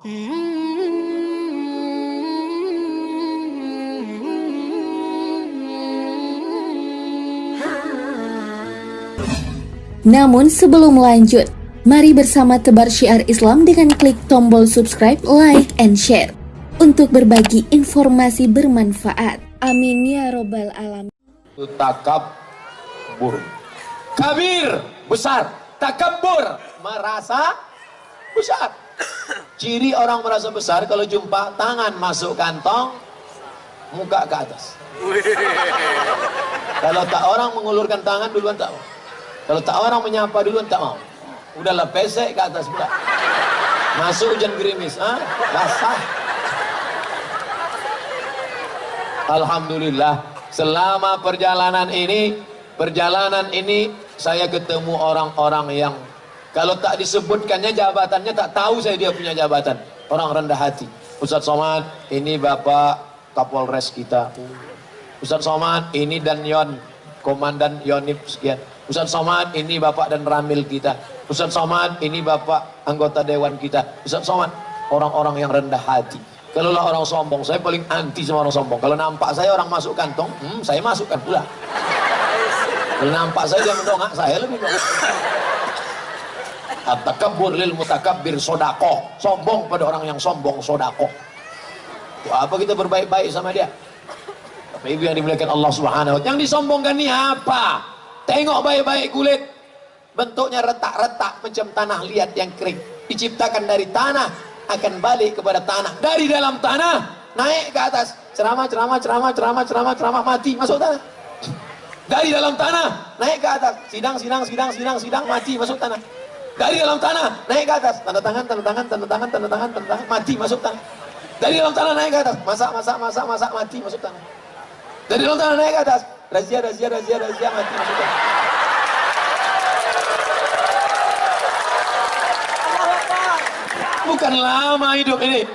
Namun sebelum lanjut, mari bersama tebar syiar Islam dengan klik tombol subscribe, like, and share untuk berbagi informasi bermanfaat. Amin ya robbal alamin. Takabur, kabir, besar. Takabur, merasa besar. Ciri orang merasa besar kalau jumpa tangan masuk kantong, muka ke atas. Kalau tak orang mengulurkan tangan duluan tak mau. Kalau tak orang menyapa duluan tak mau. Udahlah pesek ke atas pula. Masuk hujan gerimis, basah. Alhamdulillah, selama perjalanan ini saya ketemu orang-orang yang kalau tak disebutkannya jabatannya tak tahu saya dia punya jabatan. Orang rendah hati. Ustadz Somad, ini Bapak Kapolres kita. Ustadz Somad, ini dan Yon, Komandan Yonif sekian. Ustadz Somad, ini Bapak dan Ramil kita. Ustadz Somad, ini Bapak anggota Dewan kita. Ustadz Somad, orang-orang yang rendah hati. Kalau lah orang sombong, saya paling anti sama orang sombong. Kalau nampak saya orang masuk kantong, saya masukkan pula. Kalau nampak saya dia mendongak, saya lebih dongak. At-takabbur lil mutakabbir sodako. Sombong pada orang yang sombong sodako. Apa kita berbaik-baik sama dia? Bapak Ibu yang dimuliakan Allah Subhanahu wa Ta'ala. Yang disombongkan ini apa? Tengok baik-baik kulit. Bentuknya retak-retak macam tanah liat yang kering. Diciptakan dari tanah, akan balik kepada tanah. Dari dalam tanah naik ke atas. Ceramah, mati masuk tanah. Dari dalam tanah naik ke atas. Sidang, mati masuk tanah. Dari dalam tanah naik ke atas. Tanda tangan, mati masuk tanah. Dari dalam tanah naik ke atas. Masak, mati masuk tanah. Dari dalam tanah naik ke atas. Razia, mati masuk tanah. Bukan lama hidup ini.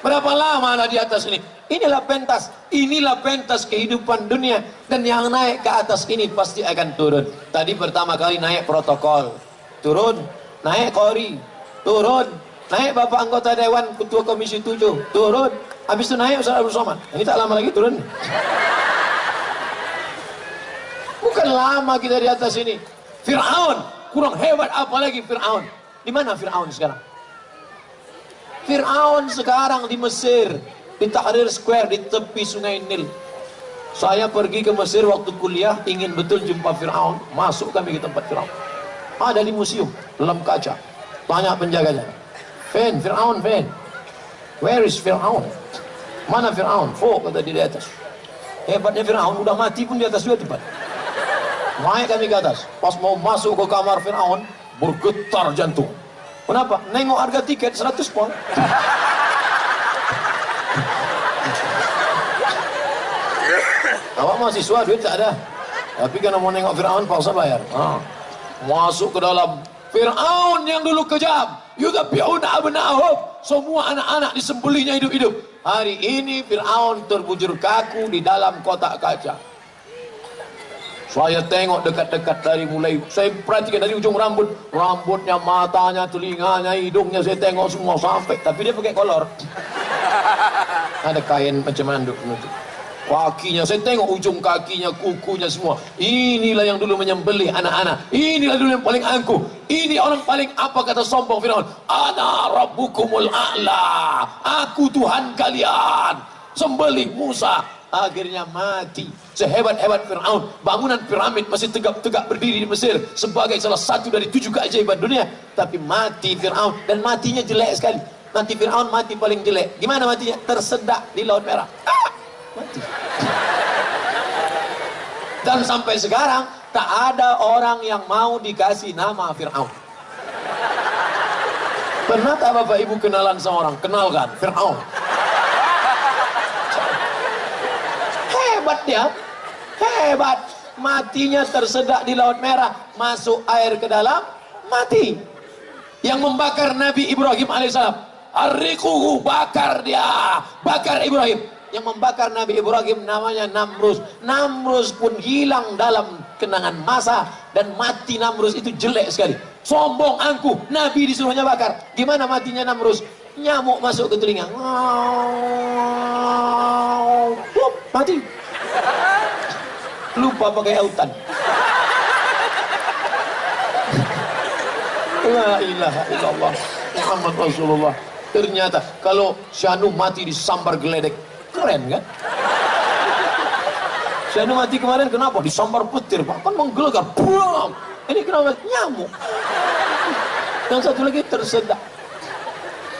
Berapa lama anak di atas ini? Inilah pentas kehidupan dunia. Dan yang naik ke atas ini pasti akan turun. Tadi pertama kali naik protokol, turun. Naik Kori, turun. Naik Bapak anggota Dewan Ketua Komisi 7, turun. Habis itu naik Ustaz Abdul Somad. Ini tak lama lagi turun. Bukan lama kita di atas ini. Fir'aun, kurang hebat apalagi Fir'aun. Di mana Fir'aun sekarang? Fir'aun sekarang di Mesir, di Tahrir Square, di tepi sungai Nil. Saya pergi ke Mesir waktu kuliah, ingin betul jumpa Fir'aun. Masuk kami ke tempat Fir'aun. Ada di museum, dalam kaca. Tanya penjaganya, Fir'aun, where is Fir'aun? Mana Fir'aun? Kata di atas. Hebatnya Fir'aun, udah mati pun di atas juga tempat. Naik kami ke atas. Pas mau masuk ke kamar Fir'aun, bergetar jantung. Kenapa? Nengok harga tiket 100 pon. Awak mahasiswa, duit tak ada. Tapi kalau mau nengok Fir'aun, paksa bayar. Masuk ke dalam. Fir'aun yang dulu kejam, yudhabbi'una abna'ahum, semua anak-anak disembelihnya hidup-hidup. Hari ini Fir'aun terbujur kaku di dalam kotak kaca. Saya tengok dekat-dekat dari mulai, saya perhatikan dari ujung rambutnya, matanya, telinganya, hidungnya, saya tengok semua sampai. Tapi dia pakai kolor. Ada kain macam manduk menutup. Kakinya, saya tengok ujung kakinya, kukunya semua. Inilah yang dulu menyembelih anak-anak. Inilah dulu yang paling angkuh. Ini orang paling apa kata sombong Firaun? Ana rabbukumul a'la. Aku Tuhan kalian. Sembelih Musa. Akhirnya mati. Sehebat-hebat Firaun, bangunan piramid masih tegak-tegak berdiri di Mesir sebagai salah satu dari 7 keajaiban dunia. Tapi mati Firaun, dan matinya jelek sekali. Nanti Firaun mati paling jelek. Gimana matinya? Tersedak di Laut Merah. Mati. Dan sampai sekarang tak ada orang yang mau dikasih nama Fir'aun. Pernah tak Bapak Ibu kenalan sama orang? Kenalkan, Fir'aun. Hebat dia, hebat. Matinya tersedak di Laut Merah, masuk air ke dalam, mati. Yang membakar Nabi Ibrahim alaihissalam, arriquhu, bakar dia, bakar Ibrahim. Yang membakar Nabi Ibrahim namanya Namrus. Namrus pun hilang dalam kenangan masa, dan mati Namrus itu jelek sekali. Sombong, angkuh, Nabi disuruhnya bakar. Gimana matinya Namrus? Nyamuk masuk ke telinga. Plop, mati. Lupa pakai autan. La ilaha illallah Muhammad Rasulullah. Ternyata kalau Syahnu mati disambar geledek, keren kan? Syahnu mati kemarin kenapa? Disambar petir, Pak. Kan menggelegar. Bram. Ini kenapa? Nyamuk. Yang satu lagi tersedak.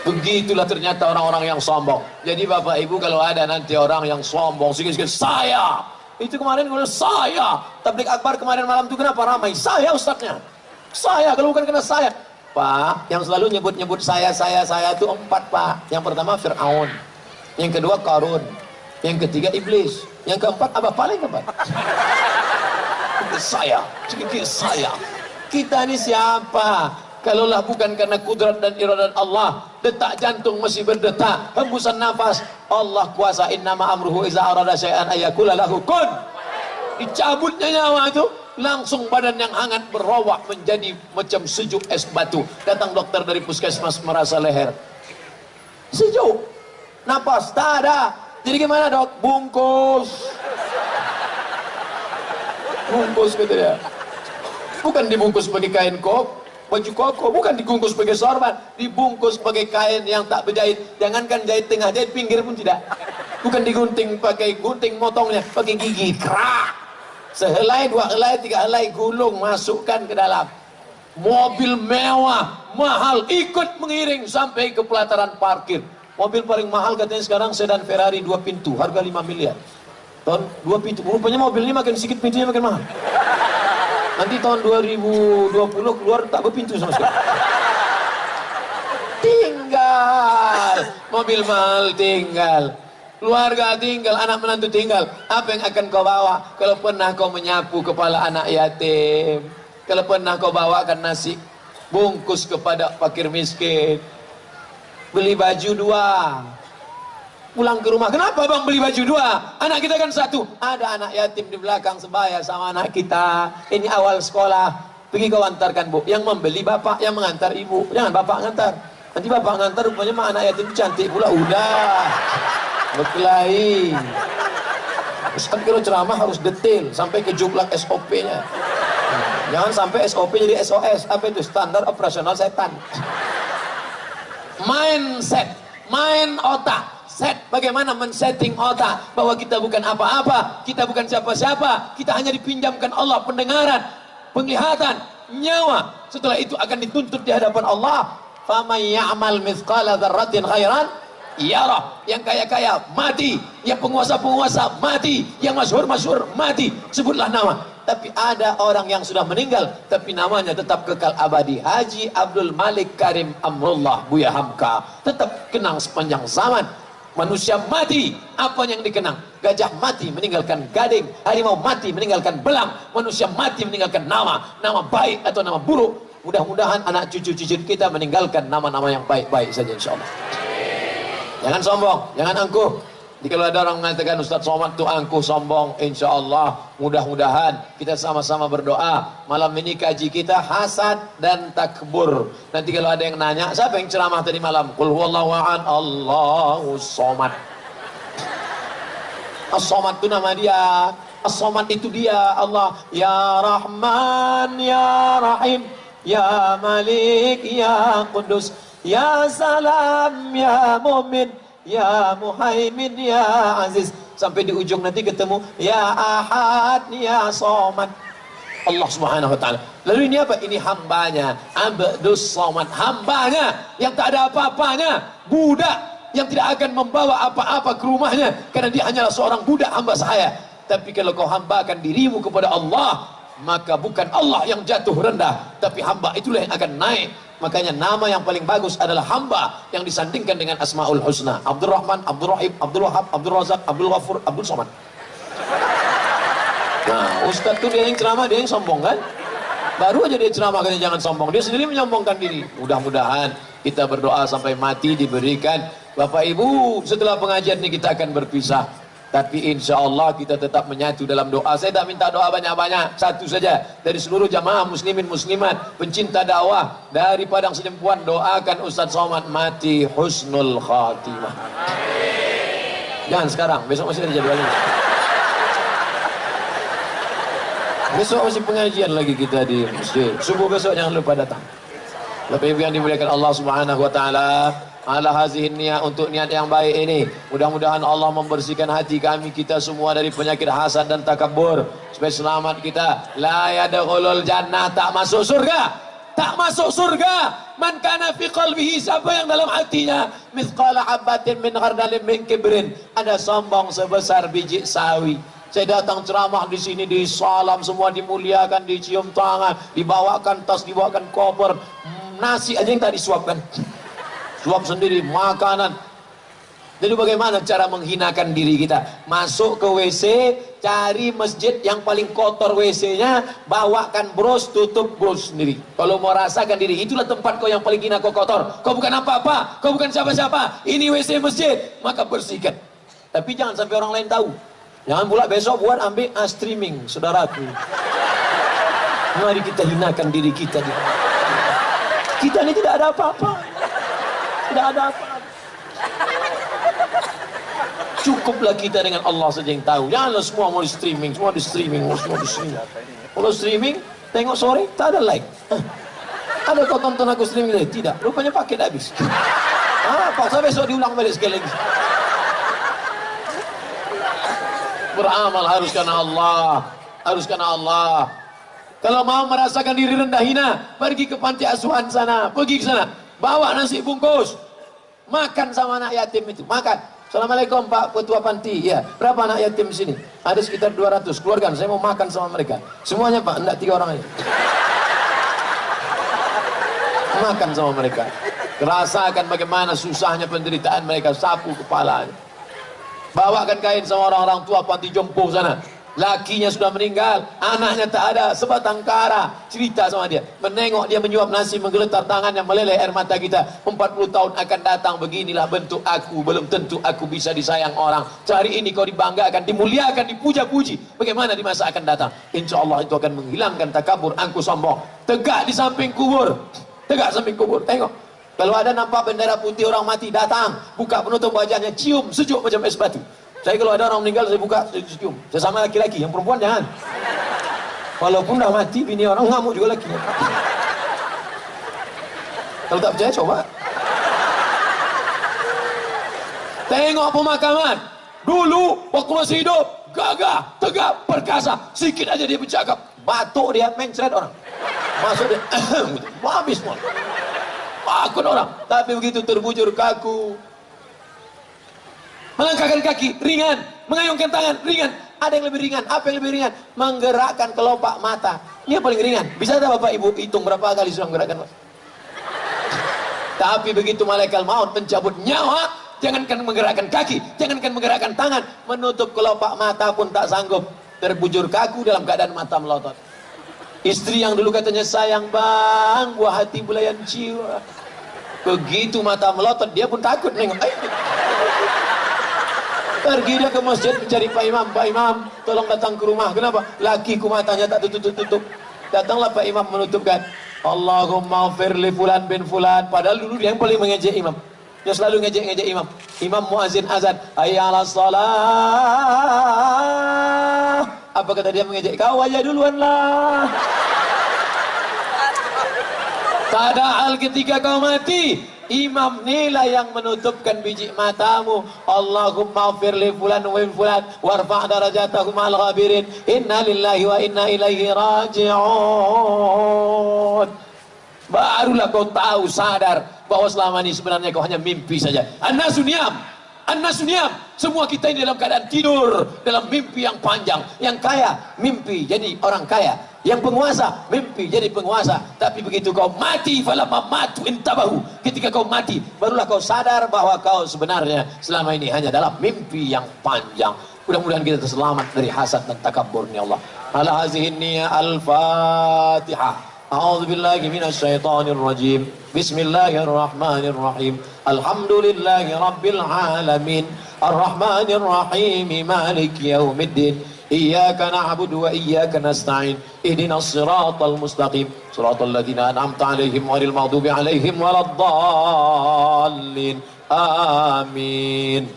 Begitulah ternyata orang-orang yang sombong. Jadi Bapak Ibu kalau ada nanti orang yang sombong, sikit-sikit saya. Itu kemarin saya. Tablik akbar kemarin malam itu kenapa ramai? Saya ustadznya. Saya, kalau bukan kena saya. Pak, yang selalu nyebut-nyebut saya itu 4, Pak. Yang pertama Fir'aun, yang kedua Qarun, yang ketiga Iblis, yang keempat apa paling keempat? Saya, sedikit saya. Kita ini siapa? Kalaulah bukan karena kudrat dan iradat Allah, detak jantung masih berdetak, hembusan nafas, Allah kuasa. Innama amruhu iza arada syai'an ayyakula lahu kun. Dicabutnya nyawa itu, langsung badan yang hangat berowak menjadi macam sejuk es batu. Datang dokter dari puskesmas merasa leher sejuk, napas tak ada. Jadi gimana dok? Bungkus kata dia. Bukan dibungkus pakai kain baju koko, bukan dibungkus pakai sorban, dibungkus pakai kain yang tak berjahit. Jangankan jahit tengah, jahit pinggir pun tidak. Bukan digunting pakai gunting motongnya, pakai gigi kerak. Sehelai, 2 helai, 3 helai gulung, masukkan ke dalam. Mobil mewah, mahal, ikut mengiring sampai ke pelataran parkir. Mobil paling mahal katanya sekarang sedan Ferrari 2 pintu, harga 5 miliar. Tahun 2 pintu, rupanya mobil ini makin sedikit pintunya makin mahal. Nanti tahun 2020 keluar tak berpintu sama sekali. Tinggal, mobil mahal tinggal. Keluarga tinggal, anak menantu tinggal. Apa yang akan kau bawa? Kalau pernah kau menyapu kepala anak yatim, kalau pernah kau bawakan nasi bungkus kepada fakir miskin, beli baju 2, pulang ke rumah. Kenapa bang beli baju 2? Anak kita kan 1. Ada anak yatim di belakang sebaya sama anak kita. Ini awal sekolah. Pergi kau antarkan bu. Yang membeli bapak, yang mengantar ibu. Jangan bapak ngantar. Nanti bapak ngantar rupanya mah anak yatim cantik pula. Udah berkelahi. Ustaz kalau ceramah harus detail sampai ke juklak SOP-nya. Jangan sampai SOP jadi SOS. Apa itu? Standar operasional setan. Mindset, main otak. Set, bagaimana men-setting otak bahwa kita bukan apa-apa, kita bukan siapa-siapa, kita hanya dipinjamkan Allah pendengaran, penglihatan, nyawa. Setelah itu akan dituntut di hadapan Allah. Faman ya'mal mithqala dzarratin khairan yarah. Yang kaya-kaya mati, yang penguasa-penguasa mati, yang masyhur-masyhur mati. Sebutlah nama. Tapi ada orang yang sudah meninggal tapi namanya tetap kekal abadi. Haji Abdul Malik Karim Amrullah Buya Hamka tetap kenang sepanjang zaman. Manusia mati, apa yang dikenang? Gajah mati meninggalkan gading, harimau mati meninggalkan belang, manusia mati meninggalkan nama baik atau nama buruk. Mudah-mudahan anak cucu-cucu kita meninggalkan nama-nama yang baik-baik saja insyaallah. Jangan sombong, jangan angkuh. Jadi kalau ada orang mengatakan Ustaz Somad itu angkuh, sombong, insyaallah mudah-mudahan kita sama-sama berdoa. Malam ini kaji kita hasad dan takbur. Nanti kalau ada yang nanya, siapa yang ceramah tadi malam? Qul huwallahu ahad, Allahus somad. As-Somad itu nama dia. As-Somad itu dia Allah. Ya Rahman, Ya Rahim, Ya Malik, Ya Qudus, Ya Salam, Ya Mu'min, Ya Muhaimin, Ya Aziz. Sampai di ujung nanti ketemu Ya Ahad, Ya Somad. Allah subhanahu wa ta'ala. Lalu ini apa? Ini hambanya Abdus Somad, hambanya yang tak ada apa-apanya, budak yang tidak akan membawa apa-apa ke rumahnya karena dia hanyalah seorang budak hamba saya. Tapi kalau kau hambakan dirimu kepada Allah, maka bukan Allah yang jatuh rendah, tapi hamba itulah yang akan naik. Makanya nama yang paling bagus adalah hamba yang disandingkan dengan Asmaul Husna. Abdul Rahman, Abdul Rahim, Abdul Wahab, Abdul Razak, Abdul Ghafur, Abdul Somad. Nah, Ustaz tuh dia yang ceramah, dia yang sombong kan? Baru aja dia ceramah katanya jangan sombong, dia sendiri menyombongkan diri. Mudah-mudahan kita berdoa sampai mati diberikan. Bapak Ibu, setelah pengajian ini kita akan berpisah. Tapi insya Allah kita tetap menyatu dalam doa. Saya tak minta doa banyak-banyak, satu saja dari seluruh jamaah muslimin muslimat pencinta dakwah dari Padang Sedempuan, doakan Ustaz Somad mati husnul khatimah. Jangan sekarang, besok masih ada jadwalnya. Besok masih pengajian lagi kita di masjid. Subuh besok jangan lupa datang. Bapak Ibu yang dimuliakan Allah Subhanahu wa taala, ala hazihin niat, untuk niat yang baik ini, mudah-mudahan Allah membersihkan hati kami kita semua dari penyakit hasad dan takabur, supaya selamat kita. La yadkhulul jannah, tak masuk surga, tak masuk surga man kana fi qalbihi, siapa yang dalam hatinya mithqala habatin min khardalin min kibrin, ada sombong sebesar biji sawi. Saya datang ceramah di sini, disalam semua, dimuliakan, dicium tangan, dibawakan tas, dibawakan koper, nasi aja yang tak disuapkan, suap sendiri, makanan. Jadi bagaimana cara menghinakan diri kita? Masuk ke WC, cari masjid yang paling kotor WC-nya, bawakan bros, tutup bros sendiri. Kalau mau rasakan diri, itulah tempat kau yang paling hina, kau kotor. Kau bukan apa-apa, kau bukan siapa-siapa. Ini WC masjid, maka bersihkan. Tapi jangan sampai orang lain tahu. Jangan pula besok buat ambil streaming, saudaraku. Mari kita hinakan diri kita. Kita ini tidak ada apa-apa. Tidak ada apa-apa. Cukuplah kita dengan Allah saja yang tahu. Janganlah semua mau di streaming, semua di streaming, semua di streaming. Kalau streaming, tengok sore, tak ada like. Ada kau tonton aku streaming? Tidak, rupanya paket habis. Paksa besok diulang balik sekali lagi. Beramal harus karena Allah, harus karena Allah. Kalau mau merasakan diri rendah hina, pergi ke panti asuhan sana, pergi ke sana, bawa nasi bungkus, makan sama anak yatim itu, makan. Assalamualaikum Pak Ketua Panti, ya berapa anak yatim di sini? Ada sekitar 200, keluarkan, saya mau makan sama mereka. Semuanya Pak, enggak 3 orang aja. Makan sama mereka, rasakan bagaimana susahnya penderitaan mereka, sapu kepalanya. Bawakan kain sama orang-orang tua panti jompo sana. Lakinya sudah meninggal, anaknya tak ada, sebatang kara. Cerita sama dia, menengok dia menyuap nasi, menggeletar tangannya, meleleh air mata kita. 40 tahun akan datang, beginilah bentuk aku, belum tentu aku bisa disayang orang. Hari ini kau dibanggakan, dimuliakan, dipuja-puji. Bagaimana di masa akan datang? Insya Allah itu akan menghilangkan takabur, angku sombong. Tegak di samping kubur, tegak samping kubur, tengok. Kalau ada nampak bendera putih orang mati, datang, buka penutup wajahnya, cium, sejuk macam es batu. Saya kalau ada orang meninggal, saya buka, saya cium. Saya sama laki-laki, yang perempuan jangan. Walaupun dah mati, bini orang ngamuk juga laki. Kalau tak percaya, coba. Tengok pemakaman. Dulu, waktu masih hidup, gagah, tegap, perkasa. Sikit aja dia bercakap, batuk dia, mencret orang. Masuk dia, habis semua. Takut orang, tapi begitu terbujur kaku, melangkahkan kaki ringan, mengayunkan tangan ringan. Ada yang lebih ringan, apa yang lebih ringan? Menggerakkan kelopak mata, ini yang paling ringan. Bisa tak Bapak Ibu hitung berapa kali sudah menggerakkan? Tapi begitu malaikat maut mencabut nyawa, jangankan menggerakkan kaki, jangankan menggerakkan tangan, menutup kelopak mata pun tak sanggup. Terbujur kaku dalam keadaan mata melotot. Istri yang dulu katanya sayang bang, buah hati belayan jiwa, begitu mata melotot dia pun takut nengok. Pergi dia ke masjid mencari Pak Imam. Pak Imam tolong datang ke rumah. Kenapa? Lakiku matanya tak tutup-tutup. Datanglah Pak Imam menutupkan. Allahumma firli fulan bin fulan. Padahal dulu dia yang paling mengejek imam. Dia selalu ngejek-ngejek imam. Imam muazin azan, hayya 'alas shalah. Apa kata dia mengejek? Kau aja duluan lah. Padahal ketika kau mati, imam nilai yang menutupkan biji matamu. Allahumma firli fulan wa fulan warfa' darajatahum al ghabirin. Inna lillahi wa inna ilaihi raji'un. Barulah kau tahu, sadar bahwa selama ini sebenarnya kau hanya mimpi saja. An-nasu niyam, an-nasu niyam. Semua kita ini dalam keadaan tidur, dalam mimpi yang panjang. Yang kaya mimpi jadi orang kaya, yang penguasa mimpi jadi penguasa. Tapi begitu kau mati, falamma matu intabahu, ketika kau mati barulah kau sadar bahwa kau sebenarnya selama ini hanya dalam mimpi yang panjang. Mudah-mudahan kita selamat dari hasad dan takabburnya Allah. Ala hazihi niyya al-Fatihah. A'udzu billahi minasy syaithanir rajim. Bismillahirrahmanirrahim. Alhamdulillahi rabbil alamin. Ar-Rahmanir Rahim, Maliki Yaumiddin. Iyyaka na'budu wa iyyaka nasta'in. Ihdinas siratal mustaqim, siratal ladzina an'amta 'alaihim ghairil maghdubi 'alaihim waladdallin. Amin.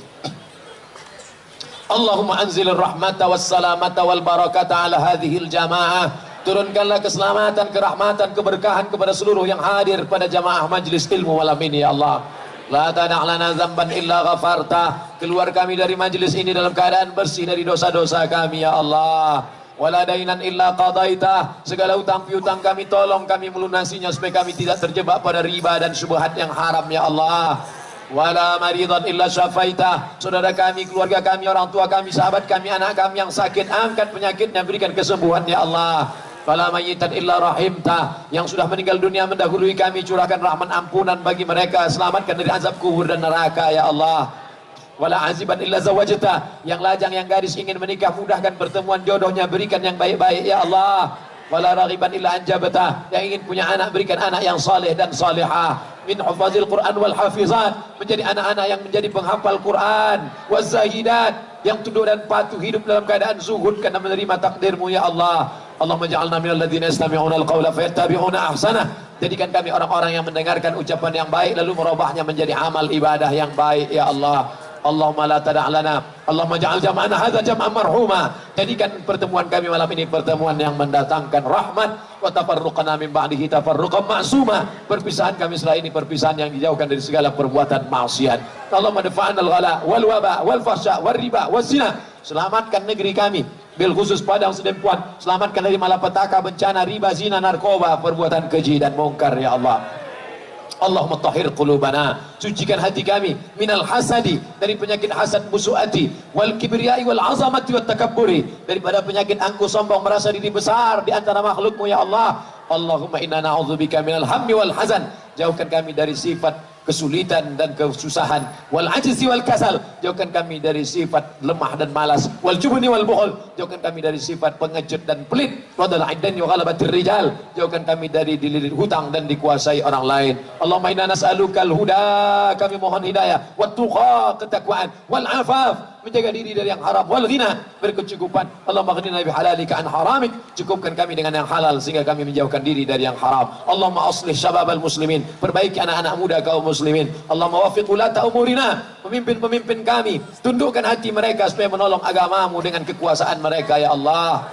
Allahumma anzilir rahmata was salamata wal barakata ala hadhil jamaah. Turunkanlah keselamatan, kerahmatan, keberkahan kepada seluruh yang hadir pada jamaah majlis ilmu malam ini ya Allah. La tada'lana lana dzamban illa ghafarta. Keluar kami dari majlis ini dalam keadaan bersih dari dosa-dosa kami ya Allah. Wala dainan illa qadaita. Segala utang piutang kami tolong kami melunasinya supaya kami tidak terjebak pada riba dan syubhat yang haram ya Allah. Wala maridan illa syafaita. Saudara kami, keluarga kami, orang tua kami, sahabat kami, anak kami yang sakit, angkat penyakitnya, berikan kesembuhan ya Allah. Wala mayyitan illa rahimta. Yang sudah meninggal dunia mendahului kami, curahkan rahmat ampunan bagi mereka, selamatkan dari azab kubur dan neraka ya Allah. Wala aziban illa zawajta. Yang lajang, yang gadis ingin menikah, mudahkan pertemuan jodohnya, berikan yang baik-baik ya Allah. Wala raghiban illa anjabta. Yang ingin punya anak, berikan anak yang saleh dan salihah. Min hufazil Quran wal hafizat. Menjadi anak-anak yang menjadi penghafal Quran. Wazahidat. Yang tunduk dan patuh, hidup dalam keadaan zuhud karena menerima takdirmu ya Allah. Allahumma ja'alna minal ladzina yastami'una al-qawla fayattabi'una ahsanah. Jadikan kami orang-orang yang mendengarkan ucapan yang baik lalu merubahnya menjadi amal ibadah yang baik ya Allah. Allahumma la tada'lana. Allahumma ja'al jam'ana hadza jam'an marhuma. Jadikan pertemuan kami malam ini pertemuan yang mendatangkan rahmat. Wa tafarruqana min ba'dihi tafarruqan ma'suma. Perpisahan kami setelah ini perpisahan yang dijauhkan dari segala perbuatan maksiat. Allahumma dafa'na al-ghala wal waba wal fahsya wal riba wal zina. Selamatkan negeri kami, bil khusus Padang Sedempuan. Selamatkan dari malapetaka, bencana, riba, zina, narkoba, perbuatan keji dan mungkar ya Allah. Allahumma tahhir qulubana. Sucikan hati kami minal hasadi, dari penyakit hasad busuk hati, wal kibriyai wal azamati wat takabburi, daripada penyakit angkuh sombong merasa diri besar di antara makhlukmu ya Allah. Allahumma inna na'udzubika minal hammi wal hazan. Jauhkan kami dari sifat kesulitan dan kesusahan, wal ajzi wal kasal. Jauhkan kami dari sifat lemah dan malas, wal jubni wal bukhul. Jauhkan kami dari sifat pengecut dan pelit, wadal aidan wa ghalabatir rijal. Jauhkan kami dari dililit hutang dan dikuasai orang lain. Allahumma inna nas'alukal huda, kami mohon hidayah, wat tuqa, ketakwaan, wal afaf, menjaga diri dari yang haram, wal ghina, berkecukupan. Allahumma ghnina bihalalika an haramik. Cukupkan kami dengan yang halal sehingga kami menjauhkan diri dari yang haram. Allahumma aslih syababal muslimin, perbaiki anak-anak muda kaum muslimin. Allahumma wafiq ulata umurina, pemimpin-pemimpin kami, tundukkan hati mereka supaya menolong agamamu dengan kekuasaan mereka ya Allah.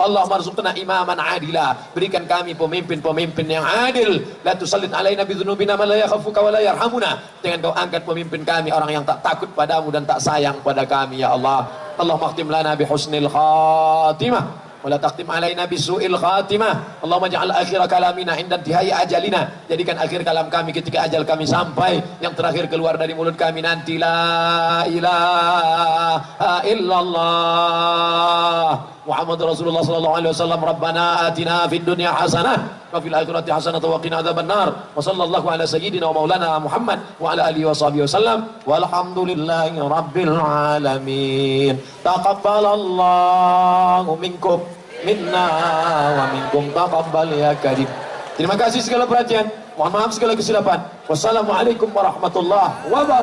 Allah marzuqna imaman adila, berikan kami pemimpin-pemimpin yang adil. La tusallit alaina bidzunubina man la yakhafuka wa la yarhamuna. Jangan kau angkat pemimpin kami orang yang tak takut padamu dan tak sayang pada kami ya Allah. Allahumma khtim lana bi husnil khatimah wa la taqtim alaina bisu'il khatimah. Allahumma ja'al akhir kalamina inda intihai ajalina. Jadikan akhir kalam kami ketika ajal kami sampai, yang terakhir keluar dari mulut kami nanti la ilaha illallah Muhammad Rasulullah sallallahu alaihi wasallam. Rabbana atina fid dunya hasanah wa fil akhirati hasanah wa qina adzabannar. Wa sallallahu ala sayyidina wa maulana Muhammad wa ala alihi wa sahbihi wasallam. Walhamdulillahi rabbil alamin. Taqabbalallahu minkum minna wa minkum taqabbal ya karim. Terima kasih segala perhatian. Mohon maaf segala kesilapan. Wassalamualaikum warahmatullahi wabarakatuh.